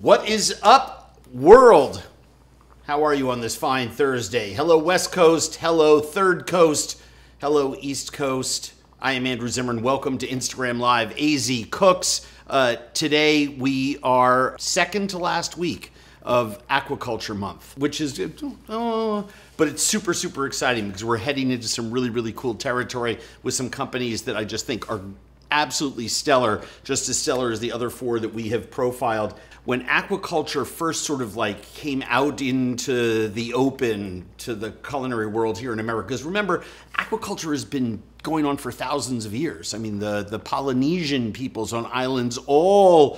What is up, world? How are you on this fine Thursday? Hello, West Coast. Hello, Third Coast. Hello, East Coast. I am Andrew Zimmern. Welcome to Instagram Live AZ Cooks. Today we are second to last week of Aquaculture Month, which is, but it's super, super exciting because we're heading into some really, really cool territory with some companies that I just think are absolutely stellar, just as stellar as the other four that we have profiled. When aquaculture first sort of like came out into the open to the culinary world here in America, because remember, aquaculture has been going on for thousands of years. I mean, the Polynesian peoples on islands all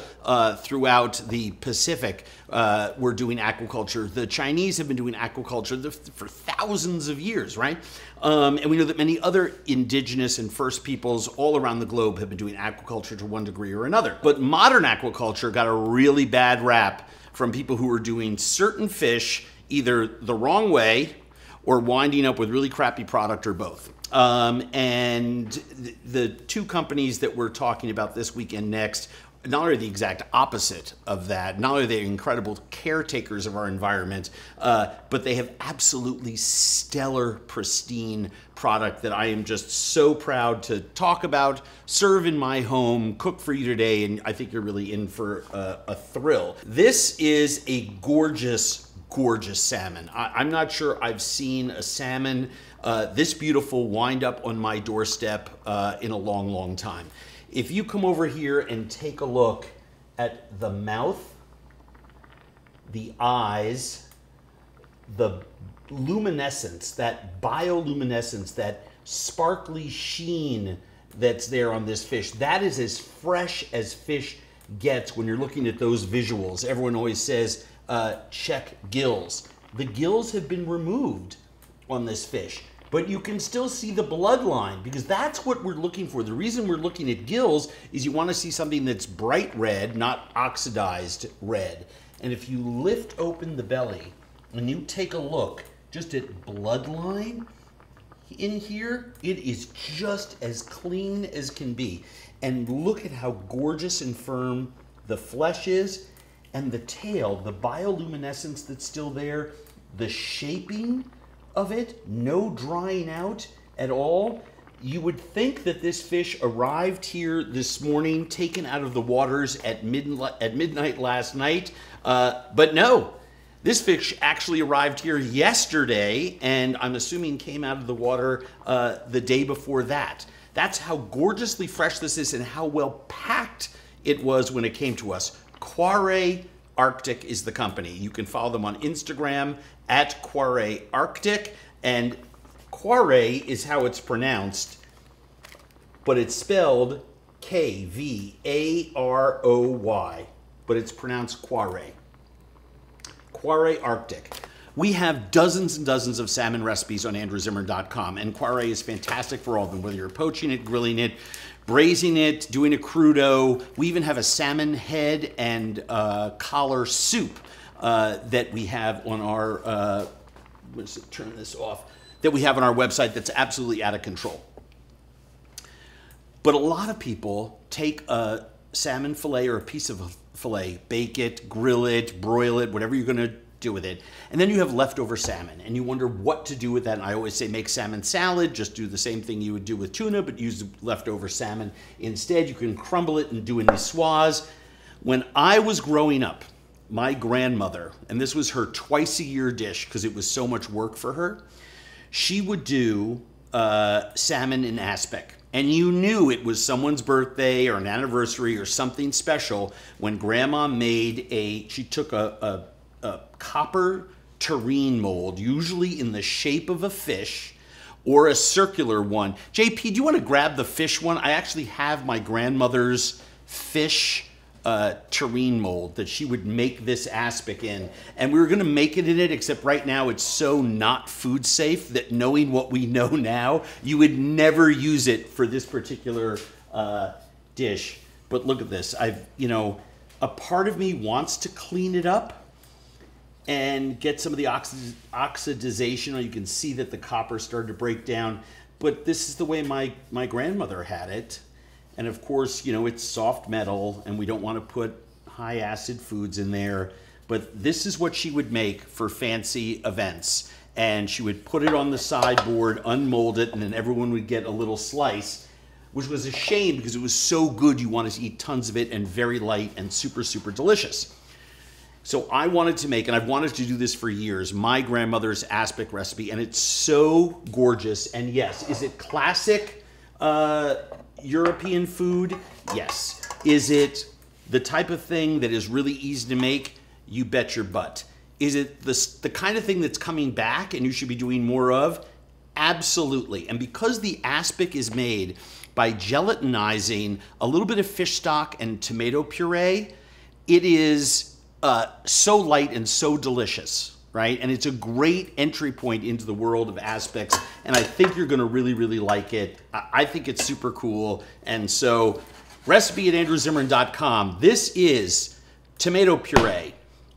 throughout the Pacific were doing aquaculture. The Chinese have been doing aquaculture for thousands of years, right? And we know that many other indigenous and first peoples all around the globe have been doing aquaculture to one degree or another. But modern aquaculture got a really bad rap from people who were doing certain fish either the wrong way or winding up with really crappy product or both. And the two companies that we're talking about this week and next not only are the exact opposite of that, not only are they incredible caretakers of our environment, but they have absolutely stellar, pristine product that I am just so proud to talk about, serve in my home, cook for you today, and I think you're really in for a thrill. This is a gorgeous, gorgeous salmon. I'm not sure I've seen a salmon this beautiful wind up on my doorstep in a long, long time. If you come over here and take a look at the mouth, the eyes, the luminescence, that bioluminescence, that sparkly sheen that's there on this fish, that is as fresh as fish gets when you're looking at those visuals. Everyone always says, check gills. The gills have been removed on this fish, but you can still see the bloodline because that's what we're looking for. The reason we're looking at gills is you want to see something that's bright red, not oxidized red. And if you lift open the belly and you take a look just at bloodline in here, it is just as clean as can be. And look at how gorgeous and firm the flesh is, and the tail, the bioluminescence that's still there, the shaping of it, no drying out at all. You would think that this fish arrived here this morning, taken out of the waters at midnight last night, but no. This fish actually arrived here yesterday, and I'm assuming came out of the water the day before that. That's how gorgeously fresh this is and how well packed it was when it came to us. Culinary Arctic is the company. You can follow them on Instagram at Culinary Arctic, and Culinary is how it's pronounced, but it's spelled Kvaroy, but it's pronounced Culinary. Culinary Arctic. We have dozens and dozens of salmon recipes on andrewzimmern.com, and Culinary is fantastic for all of them, whether you're poaching it, grilling it, braising it, doing a crudo. We even have a salmon head and collar soup that we have on our, let's turn this off, that we have on our website that's absolutely out of control. But a lot of people take a salmon fillet or a piece of a fillet, bake it, grill it, broil it, whatever you're gonna do with it, and then you have leftover salmon and you wonder what to do with that. And I always say make salmon salad, just do the same thing you would do with tuna, but use leftover salmon instead. You can crumble it and do a niçoise. When I was growing up, my grandmother, and this was her twice-a-year dish because it was so much work for her, she would do salmon in aspic. And you knew it was someone's birthday or an anniversary or something special when Grandma made she took a copper tureen mold, usually in the shape of a fish or a circular one. JP, do you want to grab the fish one? I actually have my grandmother's fish tureen mold that she would make this aspic in, and we were going to make it in it, except right now it's so not food safe that knowing what we know now, you would never use it for this particular dish. But look at this. A part of me wants to clean it up and get some of the oxidization, or you can see that the copper started to break down, but this is the way my grandmother had it. And of course, it's soft metal, and we don't want to put high acid foods in there. But this is what she would make for fancy events. And she would put it on the sideboard, unmold it, and then everyone would get a little slice, which was a shame because it was so good you wanted to eat tons of it and very light and super, super delicious. So I wanted to make, and I've wanted to do this for years, my grandmother's aspic recipe, and it's so gorgeous. And yes, is it classic European food? Yes. Is it the type of thing that is really easy to make? You bet your butt. Is it the kind of thing that's coming back and you should be doing more of? Absolutely. And because the aspic is made by gelatinizing a little bit of fish stock and tomato puree, it is so light and so delicious, right? And it's a great entry point into the world of aspics, and I think you're gonna really, really like it. I think it's super cool. And so, recipe at andrewzimmern.com. This is tomato puree,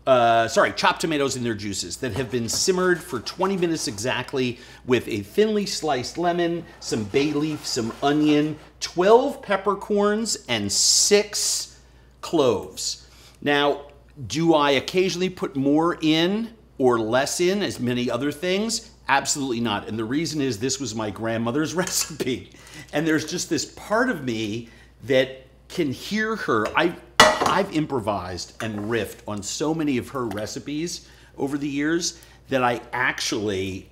chopped tomatoes in their juices that have been simmered for 20 minutes exactly with a thinly sliced lemon, some bay leaf, some onion, 12 peppercorns, and 6 cloves. Now, do I occasionally put more in or less in, as many other things? Absolutely not. And the reason is this was my grandmother's recipe. And there's just this part of me that can hear her. I've improvised and riffed on so many of her recipes over the years that I actually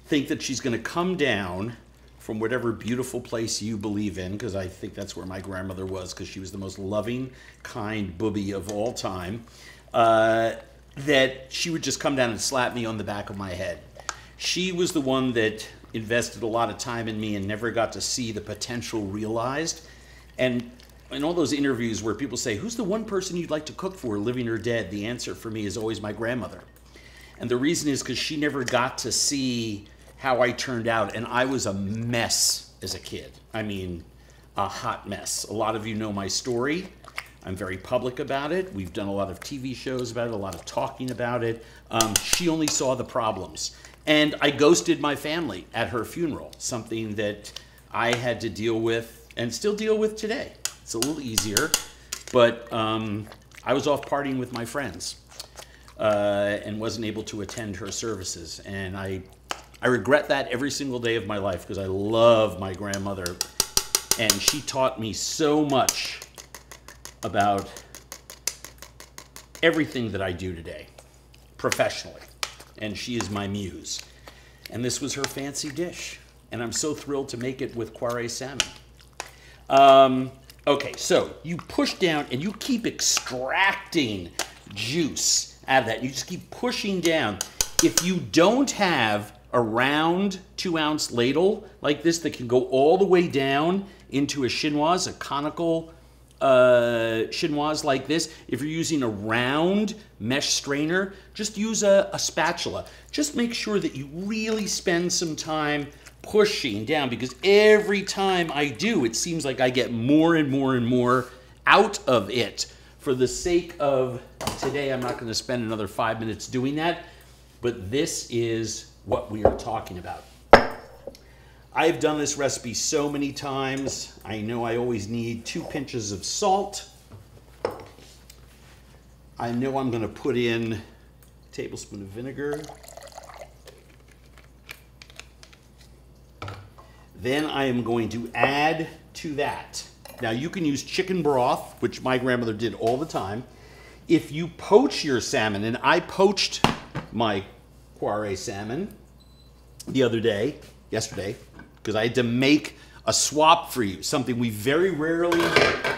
think that she's going to come down from whatever beautiful place you believe in, because I think that's where my grandmother was, because she was the most loving, kind booby of all time, that she would just come down and slap me on the back of my head. She was the one that invested a lot of time in me and never got to see the potential realized. And in all those interviews where people say, who's the one person you'd like to cook for, living or dead? The answer for me is always my grandmother. And the reason is because she never got to see how I turned out, and I was a mess as a kid. I mean, a hot mess. A lot of you know my story. I'm very public about it. We've done a lot of TV shows about it, a lot of talking about it. She only saw the problems. And I ghosted my family at her funeral, something that I had to deal with and still deal with today. It's a little easier, but I was off partying with my friends and wasn't able to attend her services. And I regret that every single day of my life because I love my grandmother, and she taught me so much about everything that I do today professionally, and she is my muse. And this was her fancy dish, and I'm so thrilled to make it with Quarry salmon. Okay, so you push down and you keep extracting juice out of that. You just keep pushing down. If you don't have a round 2-ounce ladle like this that can go all the way down into a chinoise, a conical chinoise like this, if you're using a round mesh strainer, just use a spatula. Just make sure that you really spend some time pushing down, because every time I do, it seems like I get more and more and more out of it. For the sake of today, I'm not going to spend another 5 minutes doing that, but this is what we are talking about. I've done this recipe so many times. I know I always need 2 pinches of salt. I know I'm going to put in a tablespoon of vinegar. Then I am going to add to that. Now you can use chicken broth, which my grandmother did all the time. If you poach your salmon, and I poached my Quarry salmon yesterday, because I had to make a swap for you, something we very rarely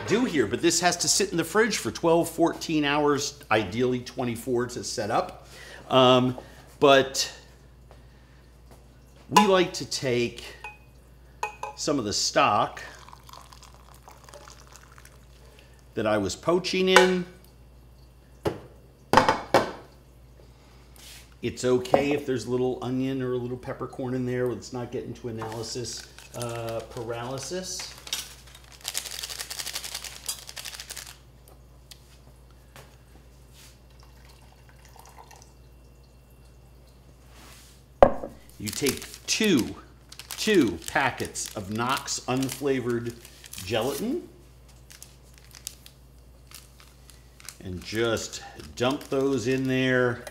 do here, but this has to sit in the fridge for 12, 14 hours, ideally 24 to set up. But we like to take some of the stock that I was poaching in. It's okay if there's a little onion or a little peppercorn in there. Let's not get into analysis paralysis. You take two packets of Knox unflavored gelatin. and just dump those in there.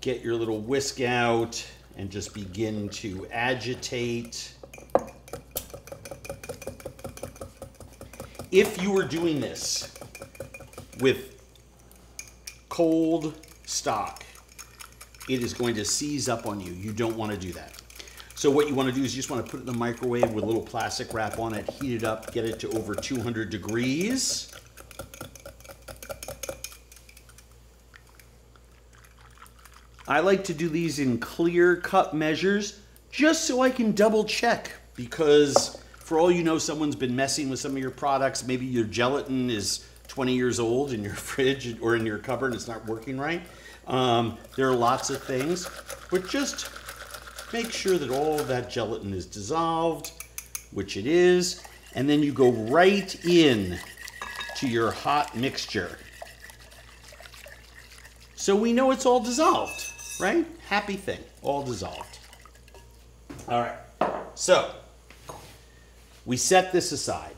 Get your little whisk out and just begin to agitate. If you were doing this with cold stock, it is going to seize up on you. You don't want to do that. So what you want to do is you just want to put it in the microwave with a little plastic wrap on it, heat it up, get it to over 200 degrees. I like to do these in clear cup measures just so I can double check, because for all you know, someone's been messing with some of your products. Maybe your gelatin is 20 years old in your fridge or in your cupboard and it's not working right. There are lots of things, but just make sure that all of that gelatin is dissolved, which it is, and then you go right in to your hot mixture. So we know it's all dissolved, right? Happy thing, all dissolved. All right, so we set this aside.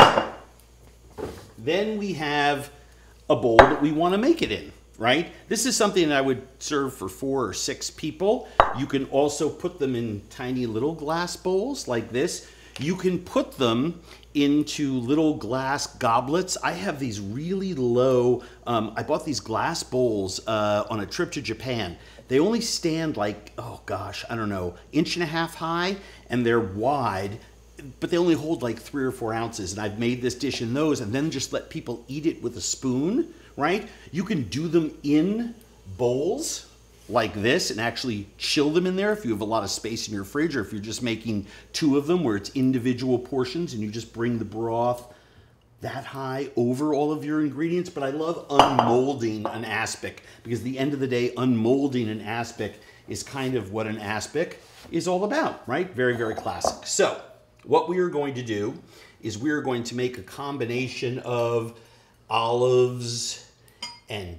Then we have a bowl that we want to make it in, right? This is something that I would serve for 4 or 6 people. You can also put them in tiny little glass bowls like this. You can put them into little glass goblets. I have these really low, I bought these glass bowls on a trip to Japan. They only stand like, oh gosh, I don't know, 1.5 inches high, and they're wide, but they only hold like 3 or 4 ounces. And I've made this dish in those and then just let people eat it with a spoon, right? You can do them in bowls like this and actually chill them in there if you have a lot of space in your fridge, or if you're just making 2 of them where it's individual portions and you just bring the broth that high over all of your ingredients. But I love unmolding an aspic, because at the end of the day, unmolding an aspic is kind of what an aspic is all about, right? Very, very classic. So what we are going to do is we are going to make a combination of olives and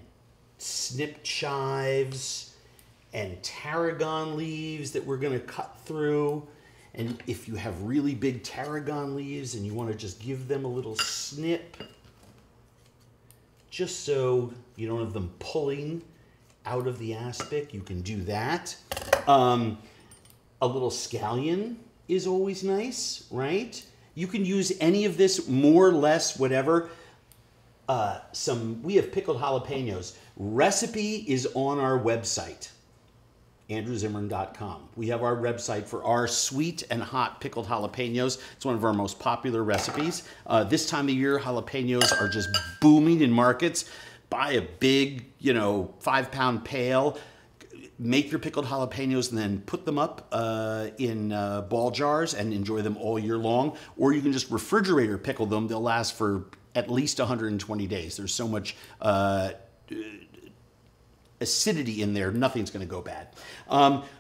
snipped chives and tarragon leaves that we're going to cut through. And if you have really big tarragon leaves and you want to just give them a little snip, just so you don't have them pulling out of the aspic, you can do that. A little scallion is always nice, right? You can use any of this, more or less, whatever. We have pickled jalapenos. Recipe is on our website, andrewzimmern.com. We have our website for our sweet and hot pickled jalapenos. It's one of our most popular recipes. This time of year, jalapenos are just booming in markets. Buy a big, 5-pound pail. Make your pickled jalapenos and then put them up in ball jars and enjoy them all year long. Or you can just refrigerator pickle them. They'll last for at least 120 days. There's so much acidity in there, nothing's going to go bad.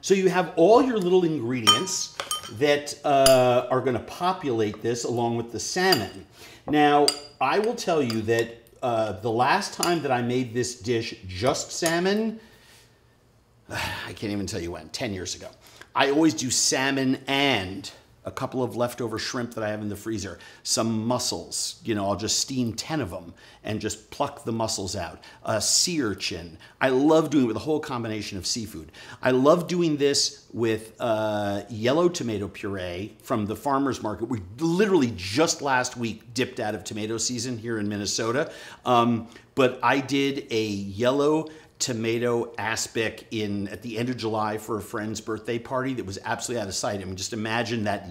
So you have all your little ingredients that are going to populate this along with the salmon. Now, I will tell you that the last time that I made this dish, just salmon, I can't even tell you when, 10 years ago. I always do salmon and a couple of leftover shrimp that I have in the freezer, some mussels, I'll just steam 10 of them and just pluck the mussels out. Sea urchin. I love doing it with a whole combination of seafood. I love doing this with yellow tomato puree from the farmer's market. We literally just last week dipped out of tomato season here in Minnesota. But I did a yellow tomato aspic at the end of July for a friend's birthday party that was absolutely out of sight. I mean, just imagine that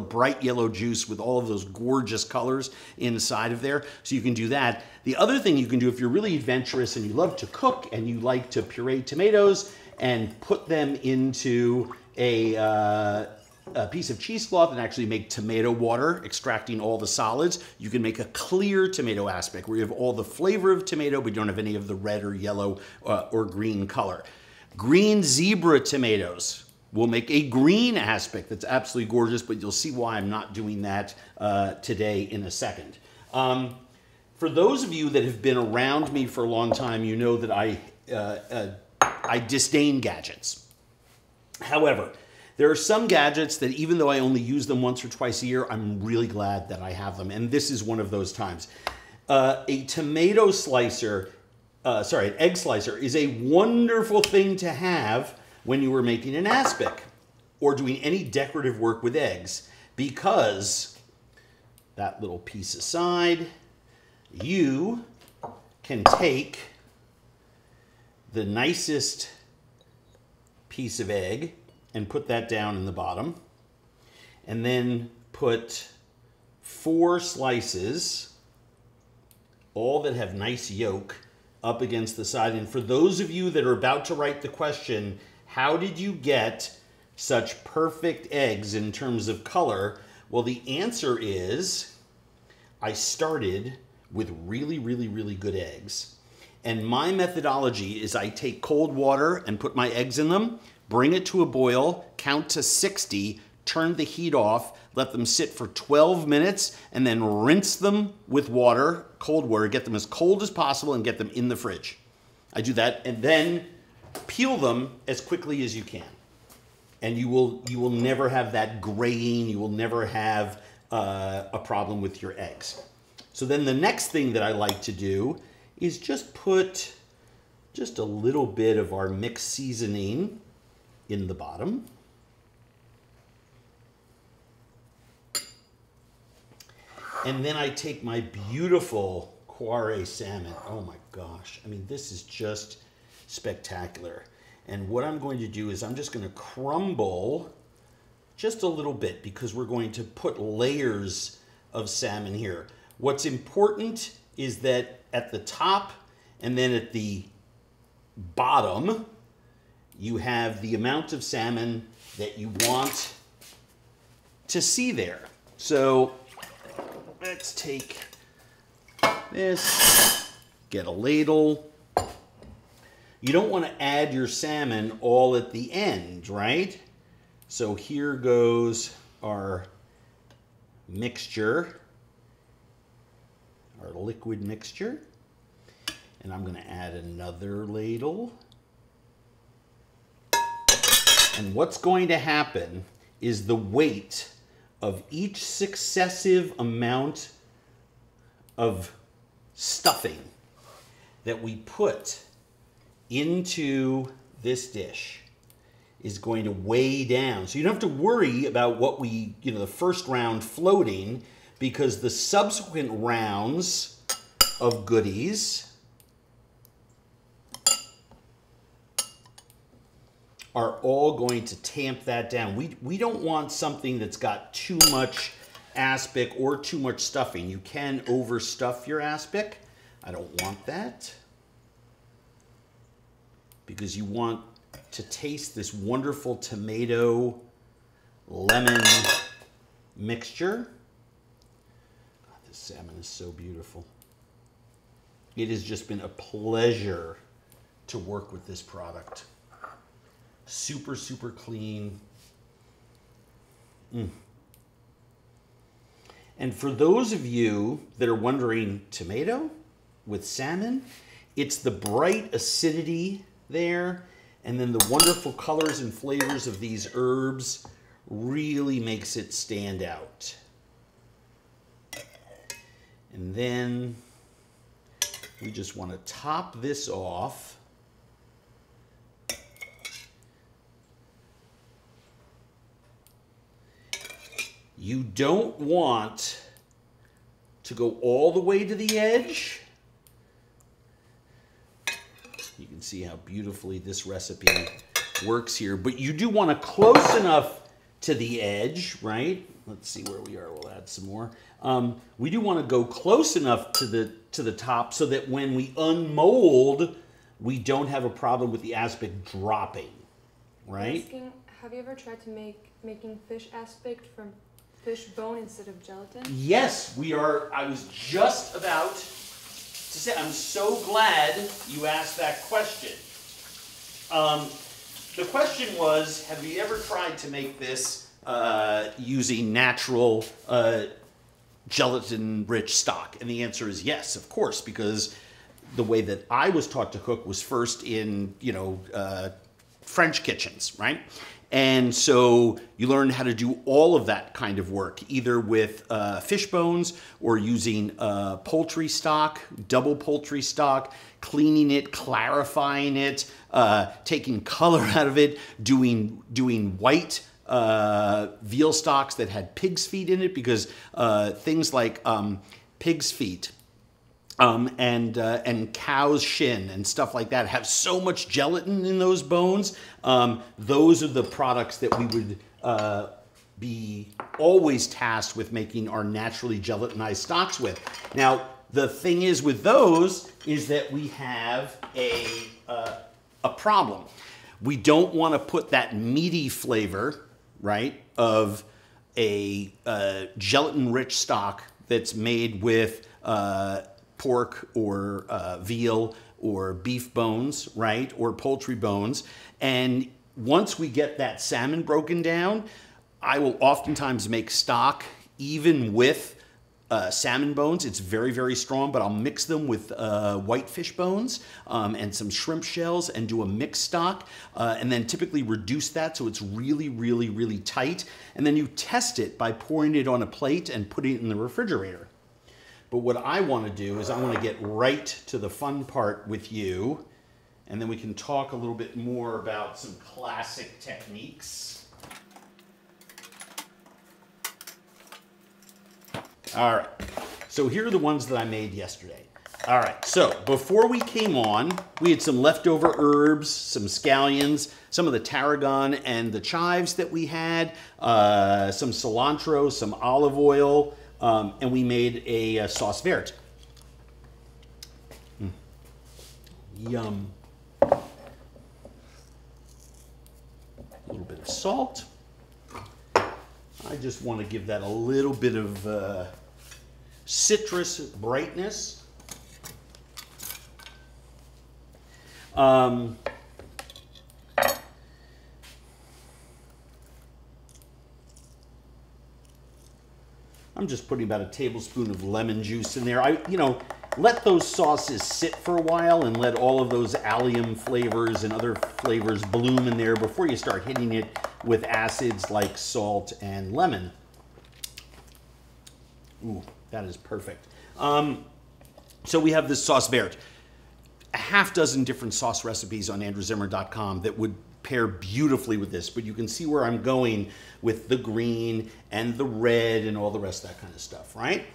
bright yellow juice with all of those gorgeous colors inside of there. So you can do that. The other thing you can do if you're really adventurous and you love to cook and you like to puree tomatoes and put them into a piece of cheesecloth and actually make tomato water, extracting all the solids, you can make a clear tomato aspic where you have all the flavor of tomato, but you don't have any of the red or yellow or green color. Green zebra tomatoes will make a green aspic that's absolutely gorgeous, but you'll see why I'm not doing that today in a second. For those of you that have been around me for a long time, you know that I disdain gadgets. However, there are some gadgets that even though I only use them once or twice a year, I'm really glad that I have them. And this is one of those times. A tomato slicer an egg slicer is a wonderful thing to have when you were making an aspic or doing any decorative work with eggs, because that little piece aside, you can take the nicest piece of egg and put that down in the bottom, and then put 4 slices, all that have nice yolk, up against the side. And for those of you that are about to write the question, how did you get such perfect eggs in terms of color? Well, the answer is I started with really, really, really good eggs. And my methodology is I take cold water and put my eggs in them, bring it to a boil, count to 60, turn the heat off, let them sit for 12 minutes, and then rinse them with water, cold water, get them as cold as possible and get them in the fridge. I do that, and then peel them as quickly as you can. And you will never have that graying, you will never have a problem with your eggs. So then the next thing that I like to do is just put just a little bit of our mixed seasoning in the bottom. And then I take my beautiful Culinary salmon. Oh my gosh. I mean, this is just spectacular. And what I'm going to do is I'm just going to crumble just a little bit, because we're going to put layers of salmon here. What's important is that at the top and then at the bottom, you have the amount of salmon that you want to see there. So let's take this, get a ladle. You don't want to add your salmon all at the end, right? So here goes our mixture, our liquid mixture. And I'm going to add another ladle. And what's going to happen is the weight of each successive amount of stuffing that we put into this dish is going to weigh down. So you don't have to worry about what the first round floating, because the subsequent rounds of goodies are all going to tamp that down. We don't want something that's got too much aspic or too much stuffing. You can overstuff your aspic. I don't want that, because you want to taste this wonderful tomato lemon mixture. God, this salmon is so beautiful. It has just been a pleasure to work with this product. Super, super clean. And for those of you that are wondering, tomato with salmon, it's the bright acidity there, and then the wonderful colors and flavors of these herbs really makes it stand out. And then we just want to top this off . You don't want to go all the way to the edge. You can see how beautifully this recipe works here, but you do want to close enough to the edge, right? Let's see where we are. We'll add some more. We do want to go close enough to the top so that when we unmold, we don't have a problem with the aspic dropping, right? Have you ever tried to making fish aspic from fish bone instead of gelatin? Yes, we are. I was just about to say, I'm so glad you asked that question. The question was, have you ever tried to make this using natural gelatin-rich stock? And the answer is yes, of course, because the way that I was taught to cook was first in, French kitchens, right? And so you learn how to do all of that kind of work, either with fish bones or using poultry stock, double poultry stock, cleaning it, clarifying it, taking color out of it, doing white veal stocks that had pig's feet in it, because things like pig's feet and cow's shin and stuff like that have so much gelatin in those bones. Those are the products that we would be always tasked with making our naturally gelatinized stocks with. Now, the thing is with those is that we have a problem. We don't want to put that meaty flavor, right, of a gelatin-rich stock that's made with pork or veal or beef bones, right, or poultry bones. And once we get that salmon broken down, I will oftentimes make stock even with salmon bones. It's very, very strong, but I'll mix them with white fish bones and some shrimp shells and do a mixed stock, and then typically reduce that so it's really, really, really tight. And then you test it by pouring it on a plate and putting it in the refrigerator. But what I want to do is I want to get right to the fun part with you, and then we can talk a little bit more about some classic techniques. All right, so here are the ones that I made yesterday. All right, so before we came on, we had some leftover herbs, some scallions, some of the tarragon and the chives that we had, some cilantro, some olive oil, and we made a sauce verte. Yum. A little bit of salt. I just want to give that a little bit of citrus brightness. I'm just putting about a tablespoon of lemon juice in there. Let those sauces sit for a while and let all of those allium flavors and other flavors bloom in there before you start hitting it with acids like salt and lemon. Ooh, that is perfect. So we have this sauce verte. A half dozen different sauce recipes on andrewzimmern.com that would pair beautifully with this, but you can see where I'm going with the green and the red and all the rest of that kind of stuff, right?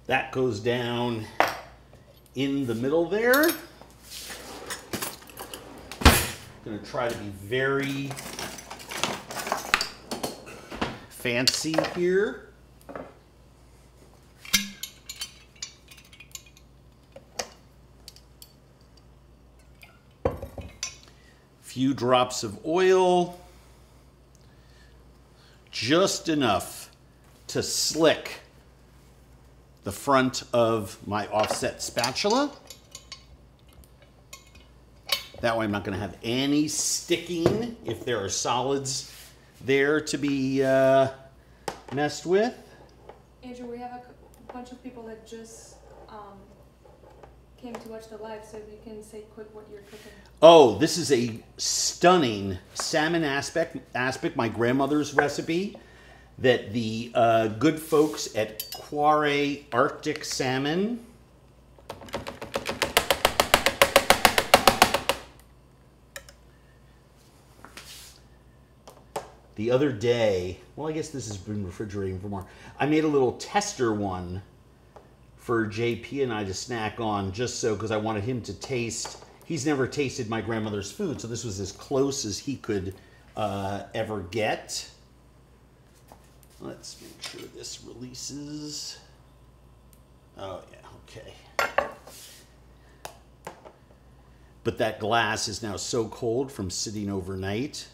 That goes down in the middle there. I'm going to try to be very fancy here. Few drops of oil, just enough to slick the front of my offset spatula. That way I'm not going to have any sticking if there are solids there to be messed with. Andrew, we have a bunch of people that just came to watch the live, so if you can say quick what you're cooking. Oh, this is a stunning salmon aspic, my grandmother's recipe that the good folks at Quare Arctic Salmon the other day, well, I guess this has been refrigerating for more. I made a little tester one for JP and I to snack on, just so, because I wanted him to taste. He's never tasted my grandmother's food, so this was as close as he could ever get. Let's make sure this releases. Oh, yeah, okay. But that glass is now so cold from sitting overnight.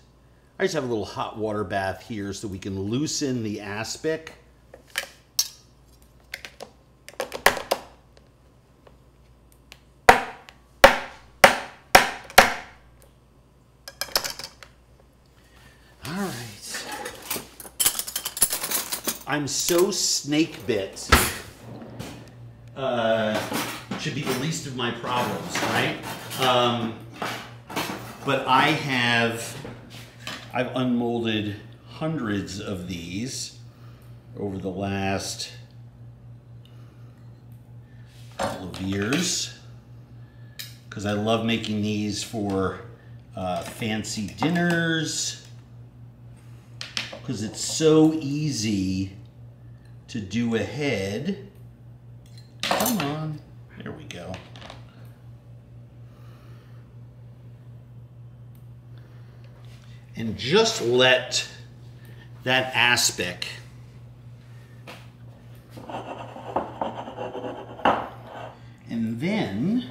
I just have a little hot water bath here so we can loosen the aspic. All right. I'm so snake bit. Should be the least of my problems, right? But I've unmolded hundreds of these over the last couple of years because I love making these for fancy dinners because it's so easy to do ahead. Come on, there we go. And just let that aspic and then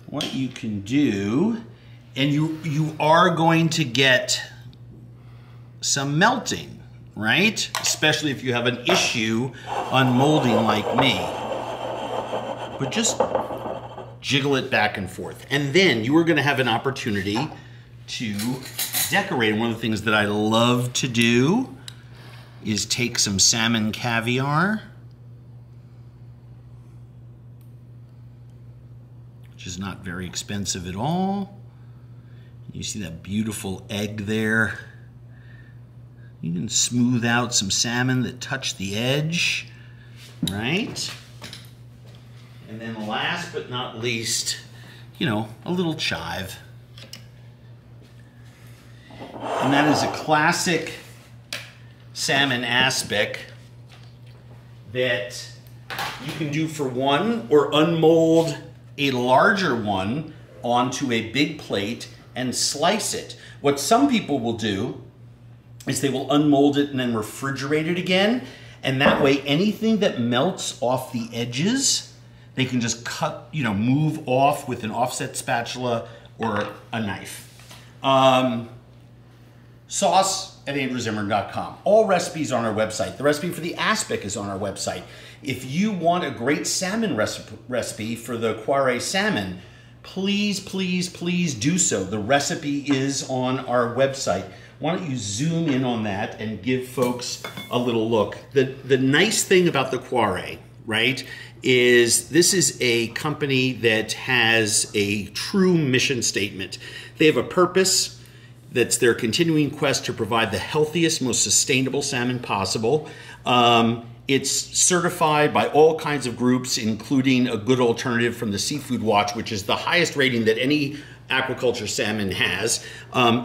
what you can do, and you are going to get some melting, right? Especially if you have an issue unmolding like me. But just jiggle it back and forth. And then you are going to have an opportunity to decorate. And one of the things that I love to do is take some salmon caviar, which is not very expensive at all. You see that beautiful egg there? You can smooth out some salmon that touch the edge, right? And then last but not least, you know, a little chive. And that is a classic salmon aspic that you can do for one or unmold a larger one onto a big plate and slice it. What some people will do is they will unmold it and then refrigerate it again, and that way anything that melts off the edges they can just cut, you know, move off with an offset spatula or a knife. Sauce at andrewzimmern.com. All recipes on our website. The recipe for the aspic is on our website. If you want a great salmon recipe for the Culinary salmon, please, please, please do so. The recipe is on our website. Why don't you zoom in on that and give folks a little look. The nice thing about the Culinary, right, is this is a company that has a true mission statement. They have a purpose that's their continuing quest to provide the healthiest, most sustainable salmon possible. It's certified by all kinds of groups, including a good alternative from the Seafood Watch, which is the highest rating that any aquaculture salmon has.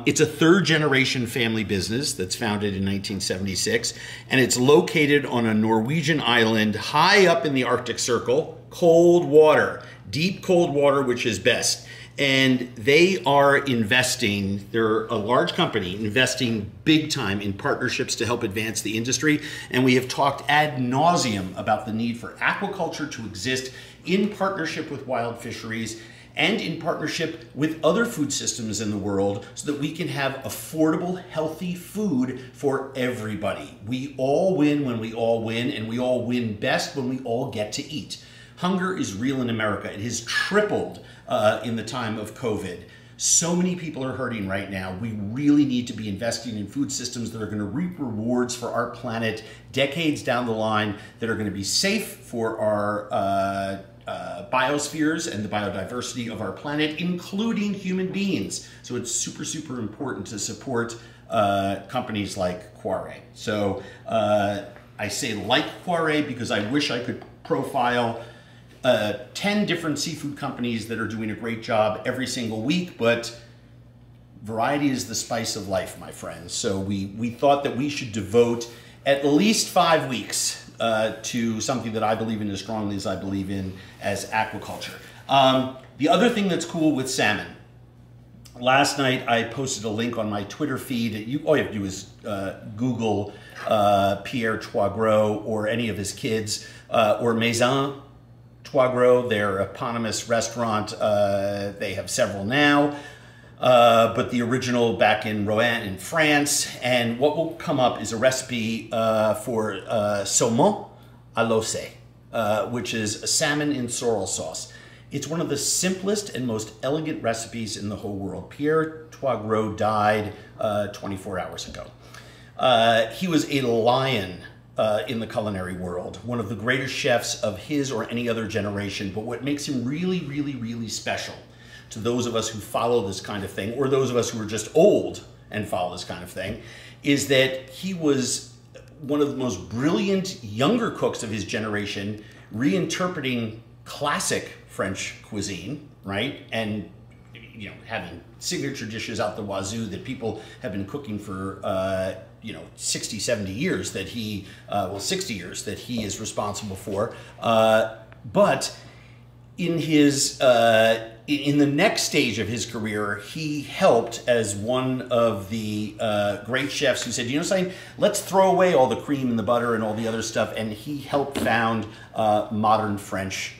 It's a third-generation family business that's founded in 1976, and it's located on a Norwegian island high up in the Arctic Circle, cold water, deep cold water, which is best. And they are investing, they're a large company, investing big time in partnerships to help advance the industry. And we have talked ad nauseum about the need for aquaculture to exist in partnership with wild fisheries and in partnership with other food systems in the world so that we can have affordable, healthy food for everybody. We all win when we all win, and we all win best when we all get to eat. Hunger is real in America. It has tripled in the time of COVID. So many people are hurting right now. We really need to be investing in food systems that are going to reap rewards for our planet decades down the line, that are going to be safe for our biospheres and the biodiversity of our planet, including human beings. So it's super, super important to support companies like Culinary. So I say like Culinary because I wish I could profile 10 different seafood companies that are doing a great job every single week, but variety is the spice of life, my friends. So we thought that we should devote at least 5 weeks to something that I believe in as strongly as I believe in as aquaculture. The other thing that's cool with salmon, last night I posted a link on my Twitter feed. All you have to do is Google Pierre Troisgros or any of his kids, or Maison Troisgros, their eponymous restaurant. They have several now, but the original back in Rouen in France. And what will come up is a recipe for saumon à l'osse, which is a salmon in sorrel sauce. It's one of the simplest and most elegant recipes in the whole world. Pierre Troisgros died 24 hours ago. He was a lion in the culinary world, one of the greatest chefs of his or any other generation. But what makes him really, really, really special to those of us who follow this kind of thing, or those of us who are just old and follow this kind of thing, is that he was one of the most brilliant younger cooks of his generation, reinterpreting classic French cuisine, right? And having signature dishes out the wazoo that people have been cooking for 60, 70 years that he, 60 years that he is responsible for. But in his, in the next stage of his career, he helped as one of the great chefs who said, you know something, let's throw away all the cream and the butter and all the other stuff. And he helped found modern French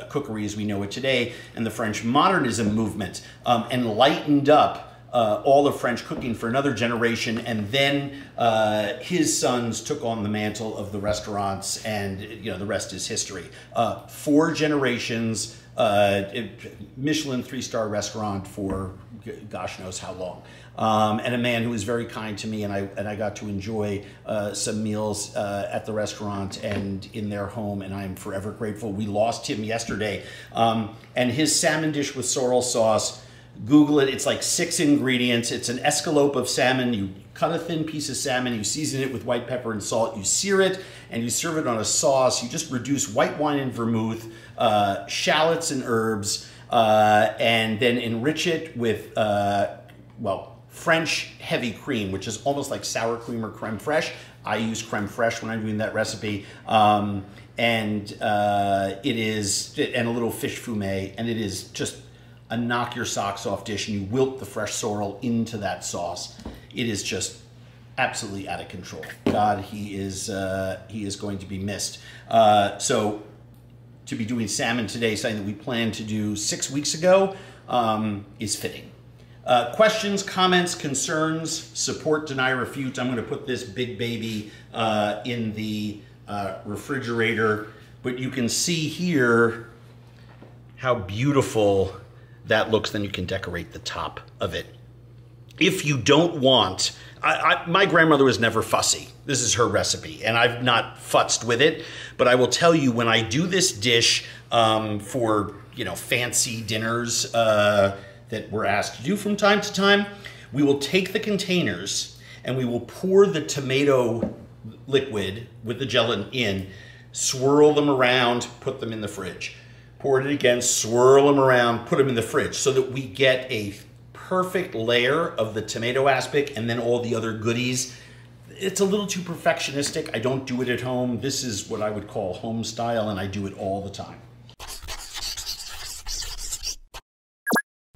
cookery as we know it today, and the French modernism movement, and lightened up all of French cooking for another generation. And then his sons took on the mantle of the restaurants, and the rest is history. 4 generations, Michelin 3-star restaurant for gosh knows how long, and a man who was very kind to me, and I got to enjoy some meals at the restaurant and in their home, and I am forever grateful. We lost him yesterday, and his salmon dish with sorrel sauce, Google it, it's like 6 ingredients. It's an escalope of salmon. You cut a thin piece of salmon, you season it with white pepper and salt, you sear it, and you serve it on a sauce. You just reduce white wine and vermouth, shallots and herbs, and then enrich it with, French heavy cream, which is almost like sour cream or creme fraiche. I use creme fraiche when I'm doing that recipe. And a little fish fumet, and it is just a knock your socks off dish, and you wilt the fresh sorrel into that sauce. It is just absolutely out of control. God, he is going to be missed. So to be doing salmon today, something that we planned to do 6 weeks ago, is fitting. Questions, comments, concerns, support, deny, refute. I'm going to put this big baby in the refrigerator, but you can see here how beautiful that looks. Then you can decorate the top of it. If you don't want, my grandmother was never fussy. This is her recipe, and I've not futzed with it, but I will tell you, when I do this dish for fancy dinners that we're asked to do from time to time, we will take the containers and we will pour the tomato liquid with the gelatin in, swirl them around, put them in the fridge. Pour it again, swirl them around, put them in the fridge, so that we get a perfect layer of the tomato aspic and then all the other goodies. It's a little too perfectionistic. I don't do it at home. This is what I would call home style, and I do it all the time.